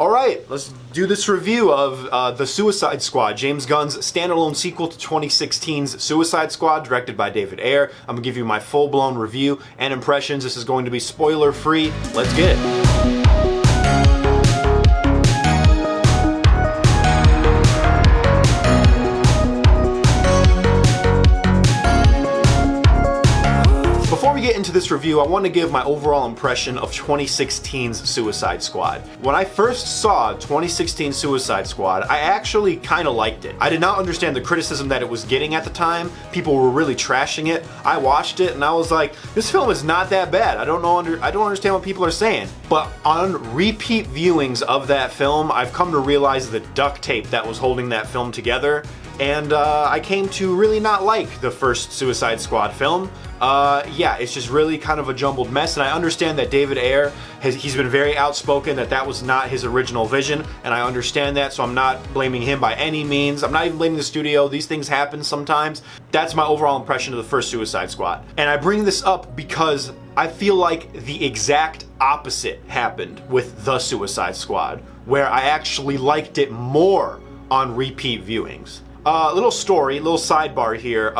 Alright, let's do this review of The Suicide Squad, James Gunn's standalone sequel to 2016's Suicide Squad, directed by David Ayer. I'm gonna give you my full-blown review and impressions. This is going to be spoiler-free. Let's get it. Before we get into this review, I want to give my overall impression of 2016's Suicide Squad. When I first saw 2016 Suicide Squad, I actually kind of liked it. I did not understand the criticism that it was getting at the time. People were really trashing it. I watched it and I was like, this film is not that bad. I don't understand what people are saying. But on repeat viewings of that film, I've come to realize the duct tape that was holding that film together. And I came to really not like the first Suicide Squad film. Yeah, it's just really kind of a jumbled mess, and I understand that David Ayer, he's been very outspoken that was not his original vision, and I understand that, so I'm not blaming him by any means. I'm not even blaming the studio. These things happen sometimes. That's my overall impression of the first Suicide Squad. And I bring this up because I feel like the exact opposite happened with The Suicide Squad, where I actually liked it more on repeat viewings. Little sidebar here.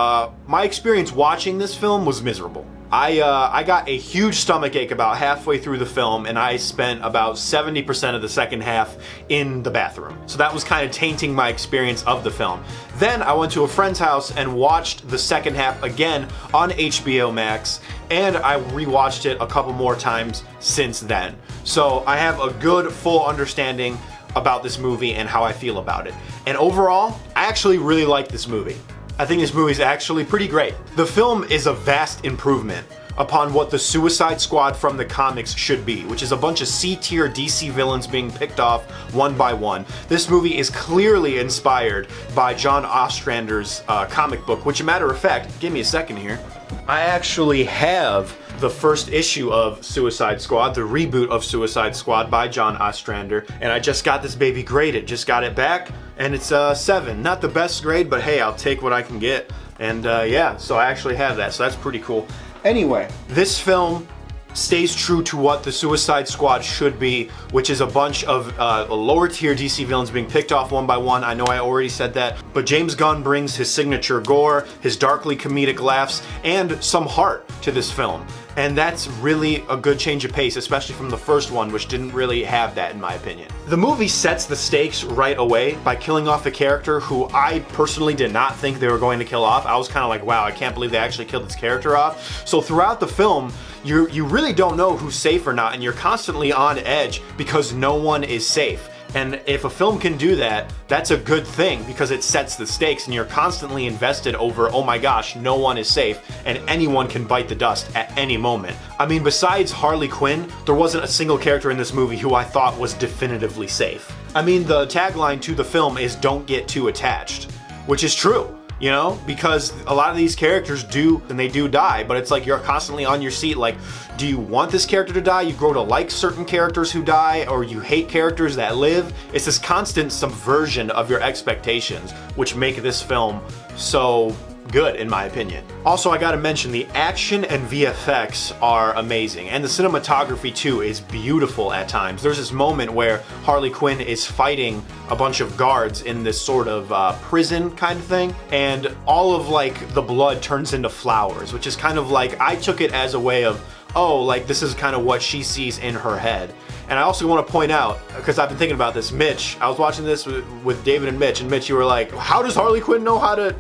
My experience watching this film was miserable. I got a huge stomachache about halfway through the film, and I spent about 70% of the second half in the bathroom. So that was kind of tainting my experience of the film. Then I went to a friend's house and watched the second half again on HBO Max, and I rewatched it a couple more times since then. So I have a good, full understanding about this movie and how I feel about it. And overall, I actually really like this movie. I think this movie is actually pretty great. The film is a vast improvement upon what the Suicide Squad from the comics should be, which is a bunch of C-tier DC villains being picked off one by one. This movie is clearly inspired by John Ostrander's comic book, which, as a matter of fact, give me a second here. I actually have the first issue of Suicide Squad, the reboot of Suicide Squad by John Ostrander, and I just got this baby graded. Just got it back, and it's a 7. Not the best grade, but hey, I'll take what I can get. And yeah, so I actually have that, so that's pretty cool. Anyway, this film stays true to what the Suicide Squad should be, which is a bunch of lower tier DC villains being picked off one by one. I know I already said that, but James Gunn brings his signature gore, his darkly comedic laughs, and some heart to this film. And that's really a good change of pace, especially from the first one, which didn't really have that in my opinion. The movie sets the stakes right away by killing off a character who I personally did not think they were going to kill off. I was kind of like, wow, I can't believe they actually killed this character off. So throughout the film, you really don't know who's safe or not, and you're constantly on edge because no one is safe. And if a film can do that, that's a good thing because it sets the stakes and you're constantly invested over, oh my gosh, no one is safe and anyone can bite the dust at any moment. I mean, besides Harley Quinn, there wasn't a single character in this movie who I thought was definitively safe. I mean, the tagline to the film is "Don't get too attached," which is true. You know, because a lot of these characters do, and they do die, but it's like you're constantly on your seat like, do you want this character to die? You grow to like certain characters who die, or you hate characters that live. It's this constant subversion of your expectations, which make this film so good in my opinion. Also, I gotta mention the action and VFX are amazing, and the cinematography too is beautiful at times. There's this moment where Harley Quinn is fighting a bunch of guards in this sort of prison kind of thing, and all of like the blood turns into flowers, which is kind of like, I took it as a way of, oh, like this is kind of what she sees in her head. And I also want to point out, because I've been thinking about this, Mitch, I was watching this with David and Mitch, you were like, how does Harley Quinn know how to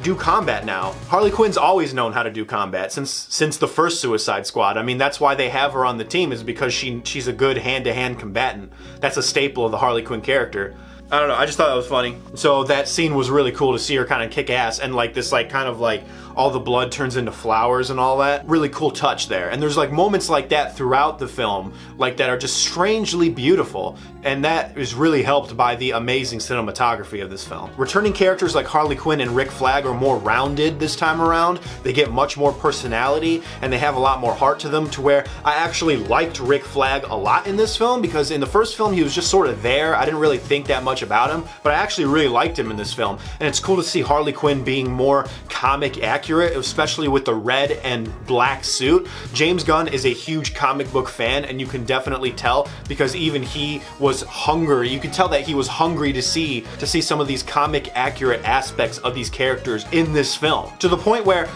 do combat now? Harley Quinn's always known how to do combat since the first Suicide Squad. I mean, that's why they have her on the team, is because she's a good hand-to-hand combatant. That's a staple of the Harley Quinn character. I don't know, I just thought that was funny. So that scene was really cool to see her kind of kick ass, and like this like kind of like all the blood turns into flowers and all that. Really cool touch there. And there's like moments like that throughout the film, like that are just strangely beautiful, and that is really helped by the amazing cinematography of this film. Returning characters like Harley Quinn and Rick Flag are more rounded this time around. They get much more personality and they have a lot more heart to them, to where I actually liked Rick Flag a lot in this film, because in the first film he was just sort of there. I didn't really think that much much about him, but I actually really liked him in this film. And it's cool to see Harley Quinn being more comic accurate, especially with the red and black suit. James Gunn is a huge comic book fan, and you can definitely tell because even he was hungry. You can tell that he was hungry to see some of these comic accurate aspects of these characters in this film, to the point where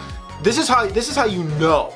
this is how you know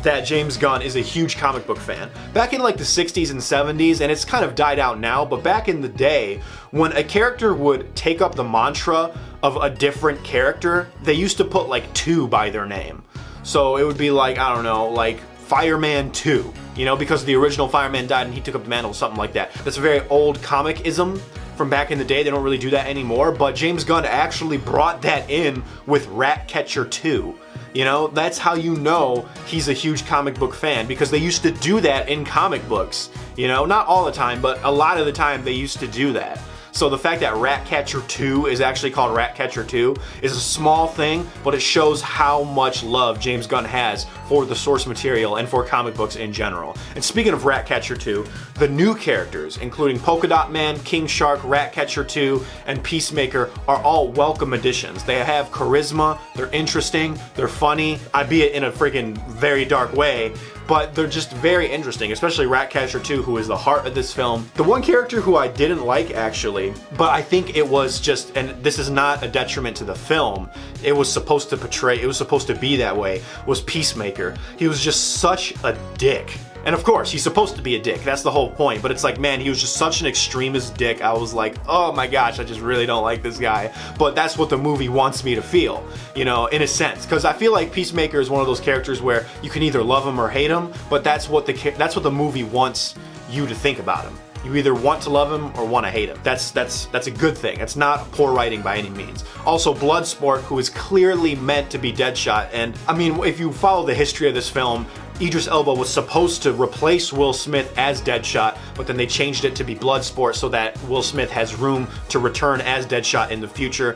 that James Gunn is a huge comic book fan. Back in like the 60s and 70s, and it's kind of died out now, but back in the day, when a character would take up the mantra of a different character, they used to put like 2 by their name. So it would be like, I don't know, like Fireman 2, you know, because the original Fireman died and he took up the mantle, something like that. That's a very old comic-ism from back in the day. They don't really do that anymore, but James Gunn actually brought that in with Ratcatcher 2. You know, that's how you know he's a huge comic book fan, because they used to do that in comic books. You know, not all the time, but a lot of the time they used to do that. So the fact that Ratcatcher 2 is actually called Ratcatcher 2 is a small thing, but it shows how much love James Gunn has for the source material and for comic books in general. And speaking of Ratcatcher 2, the new characters, including Polka Dot Man, King Shark, Ratcatcher 2, and Peacemaker, are all welcome additions. They have charisma, they're interesting, they're funny, albeit in a freaking very dark way, but they're just very interesting, especially Ratcatcher 2, who is the heart of this film. The one character who I didn't like, actually, but I think it was just, and this is not a detriment to the film, it was supposed to be that way, was Peacemaker. He was just such a dick. And of course, he's supposed to be a dick, that's the whole point, but it's like, man, he was just such an extremist dick. I was like, oh my gosh, I just really don't like this guy. But that's what the movie wants me to feel, you know, in a sense, because I feel like Peacemaker is one of those characters where you can either love him or hate him, but that's what the movie wants you to think about him. You either want to love him or want to hate him. That's a good thing. It's not poor writing by any means. Also, Bloodsport, who is clearly meant to be Deadshot, and I mean, if you follow the history of this film, Idris Elba was supposed to replace Will Smith as Deadshot, but then they changed it to be Bloodsport so that Will Smith has room to return as Deadshot in the future.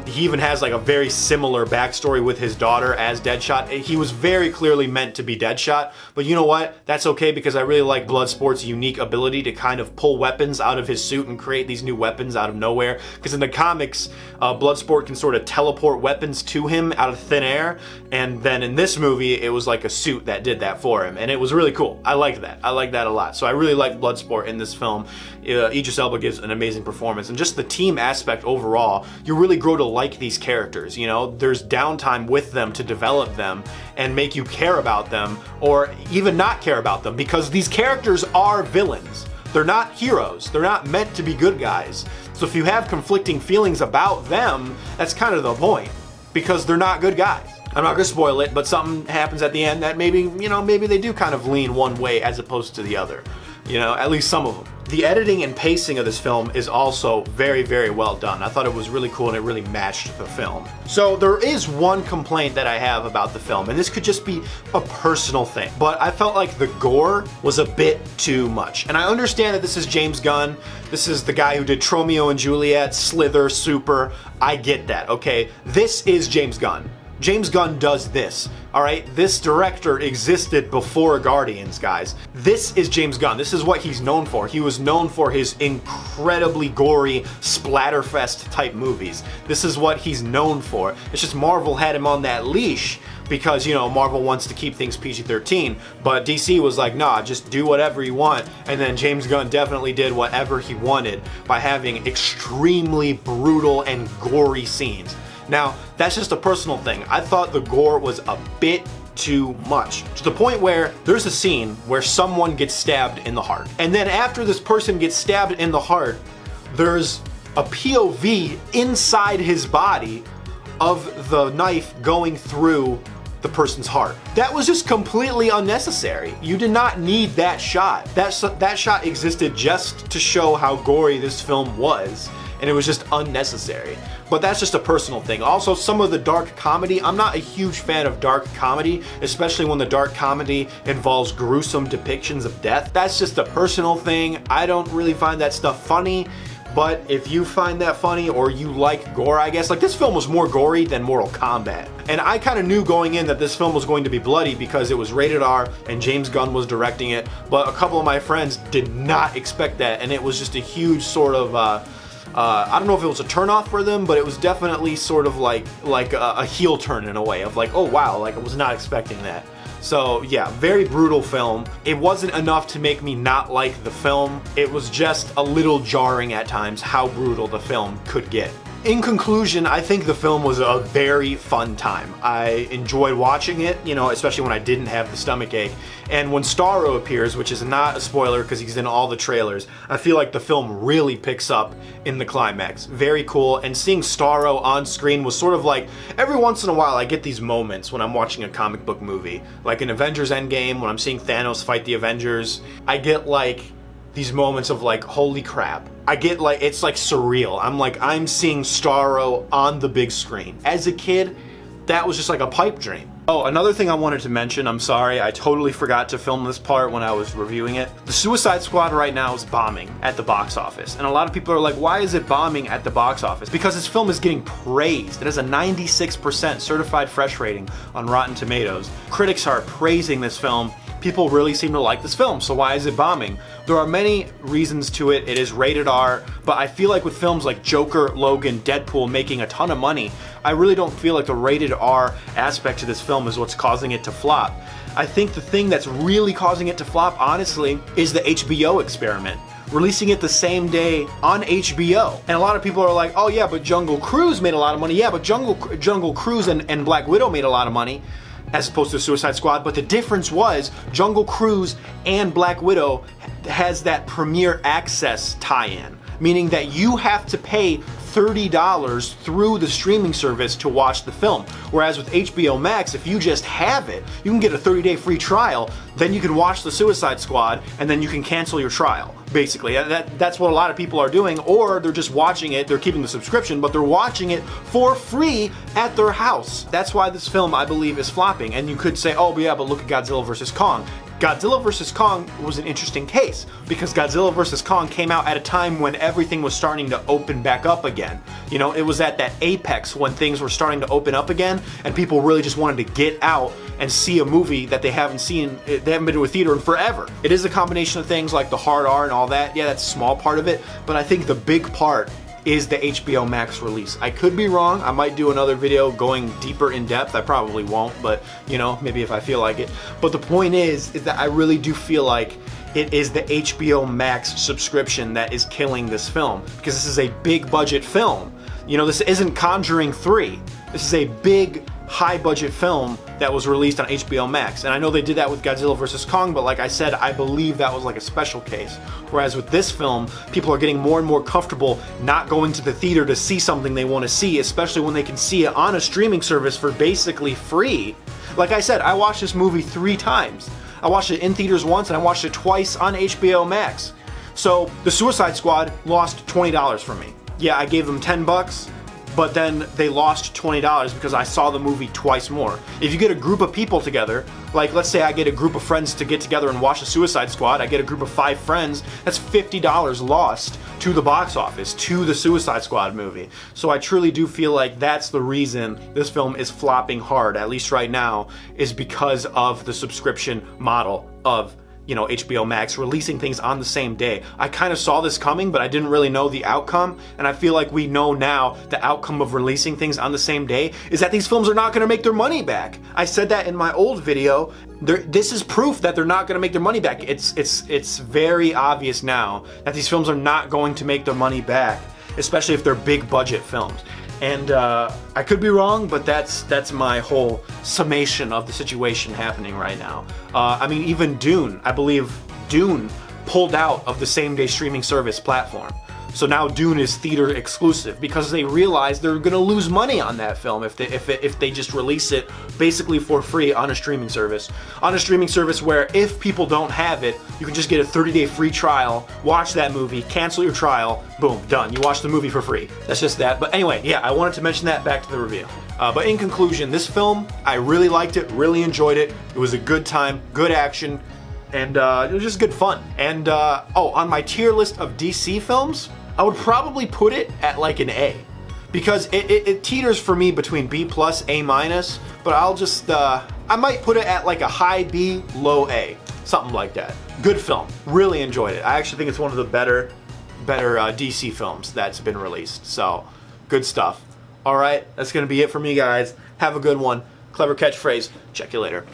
He even has like a very similar backstory with his daughter as Deadshot. He was very clearly meant to be Deadshot, but you know what? That's okay, because I really like Bloodsport's unique ability to kind of pull weapons out of his suit and create these new weapons out of nowhere. Because in the comics, Bloodsport can sort of teleport weapons to him out of thin air, and then in this movie, it was like a suit that did that for him, and it was really cool. I liked that. I liked that a lot. So I really like Bloodsport in this film. Idris Elba gives an amazing performance, and just the team aspect overall, you really grow to like these characters. You know, there's downtime with them to develop them and make you care about them, or even not care about them, because these characters are villains. They're not heroes. They're not meant to be good guys. So if you have conflicting feelings about them, that's kind of the point, because they're not good guys. I'm not gonna spoil it, but something happens at the end that maybe, you know, maybe they do kind of lean one way as opposed to the other. You know, at least some of them. The editing and pacing of this film is also very, very well done. I thought it was really cool and it really matched the film. So there is one complaint that I have about the film, and this could just be a personal thing, but I felt like the gore was a bit too much. And I understand that this is James Gunn. This is the guy who did Romeo and Juliet, Slither, Super. I get that, okay? This is James Gunn. James Gunn does this, all right? This director existed before Guardians, guys. This is James Gunn. This is what he's known for. He was known for his incredibly gory splatterfest type movies. This is what he's known for. It's just Marvel had him on that leash because, you know, Marvel wants to keep things PG-13, but DC was like, nah, just do whatever you want. And then James Gunn definitely did whatever he wanted by having extremely brutal and gory scenes. Now, that's just a personal thing. I thought the gore was a bit too much, to the point where there's a scene where someone gets stabbed in the heart. And then after this person gets stabbed in the heart, there's a POV inside his body of the knife going through the person's heart. That was just completely unnecessary. You did not need that shot. That shot existed just to show how gory this film was, and it was just unnecessary. But that's just a personal thing. Also, some of the dark comedy, I'm not a huge fan of dark comedy, especially when the dark comedy involves gruesome depictions of death. That's just a personal thing. I don't really find that stuff funny, but if you find that funny or you like gore, I guess, like this film was more gory than Mortal Kombat. And I kind of knew going in that this film was going to be bloody because it was rated R and James Gunn was directing it, but a couple of my friends did not expect that, and it was just a huge sort of, I don't know if it was a turnoff for them, but it was definitely sort of like a heel turn in a way of like, oh wow, like I was not expecting that. So yeah, very brutal film. It wasn't enough to make me not like the film. It was just a little jarring at times how brutal the film could get. In conclusion, I think the film was a very fun time. I enjoyed watching it, you know, especially when I didn't have the stomach ache. And when Starro appears, which is not a spoiler because he's in all the trailers, I feel like the film really picks up in the climax. Very cool, and seeing Starro on screen was sort of like, every once in a while I get these moments when I'm watching a comic book movie. Like in Avengers Endgame, when I'm seeing Thanos fight the Avengers, I get like these moments of like, holy crap. I get like, it's like surreal. I'm seeing Starro on the big screen. As a kid, that was just like a pipe dream. Oh, another thing I wanted to mention, I'm sorry, I totally forgot to film this part when I was reviewing it. The Suicide Squad right now is bombing at the box office. And a lot of people are like, why is it bombing at the box office? Because this film is getting praised. It has a 96% certified fresh rating on Rotten Tomatoes. Critics are praising this film. People really seem to like this film, so why is it bombing? There are many reasons to it. It is rated R, but I feel like with films like Joker, Logan, Deadpool making a ton of money, I really don't feel like the rated R aspect to this film is what's causing it to flop. I think the thing that's really causing it to flop, honestly, is the HBO experiment. Releasing it the same day on HBO. And a lot of people are like, oh yeah, but Jungle Cruise made a lot of money. Yeah, but Jungle Cruise and Black Widow made a lot of money, as opposed to Suicide Squad, but the difference was Jungle Cruise and Black Widow has that Premier Access tie-in, meaning that you have to pay $30 through the streaming service to watch the film. Whereas with HBO Max, if you just have it, you can get a 30-day free trial, then you can watch the Suicide Squad, and then you can cancel your trial. Basically, that's what a lot of people are doing, or they're just watching it, they're keeping the subscription, but they're watching it for free at their house. That's why this film, I believe, is flopping. And you could say, oh, but yeah, but look at Godzilla vs. Kong. Godzilla vs. Kong was an interesting case because Godzilla vs. Kong came out at a time when everything was starting to open back up again. You know, it was at that apex when things were starting to open up again and people really just wanted to get out and see a movie that they haven't seen, they haven't been to a theater in forever. It is a combination of things like the hard R and all that. Yeah, that's a small part of it, but I think the big part is the HBO Max release. I could be wrong. I might do another video going deeper in depth. I probably won't, but you know, maybe if I feel like it. But the point is that I really do feel like it is the HBO Max subscription that is killing this film, because this is a big budget film. You know, this isn't Conjuring 3. This is a big, high budget film that was released on HBO Max. And I know they did that with Godzilla vs. Kong, but like I said, I believe that was like a special case. Whereas with this film, people are getting more and more comfortable not going to the theater to see something they want to see, especially when they can see it on a streaming service for basically free. Like I said, I watched this movie 3 times. I watched it in theaters once and I watched it twice on HBO Max. So the Suicide Squad lost $20 from me. Yeah, I gave them $10, but then they lost $20 because I saw the movie twice more. If you get a group of people together, like let's say I get a group of friends to get together and watch the Suicide Squad, I get a group of 5 friends, that's $50 lost to the box office, to the Suicide Squad movie. So I truly do feel like that's the reason this film is flopping hard, at least right now, is because of the subscription model of, you know, HBO Max releasing things on the same day. I kind of saw this coming, but I didn't really know the outcome, and I feel like we know now the outcome of releasing things on the same day is that these films are not going to make their money back. I said that in my old video. This is proof that they're not going to make their money back. It's very obvious now that these films are not going to make their money back, especially if they're big budget films. And I could be wrong, but that's my whole summation of the situation happening right now. I mean, even Dune, I believe Dune pulled out of the same-day streaming service platform. So now Dune is theater exclusive because they realize they're gonna lose money on that film if they just release it basically for free on a streaming service. On a streaming service where if people don't have it, you can just get a 30-day free trial, watch that movie, cancel your trial, boom, done. You watch the movie for free. That's just that. But anyway, yeah, I wanted to mention that. Back to the review. But in conclusion, this film, I really liked it, really enjoyed it. It was a good time, good action, and it was just good fun. And oh, on my tier list of DC films, I would probably put it at like an A, because it teeters for me between B+, A-, but I'll just, I might put it at like a high B, low A, something like that. Good film, really enjoyed it. I actually think it's one of the better better DC films that's been released. So, good stuff. All right, that's going to be it for me, guys. Have a good one. Clever catchphrase. Check you later.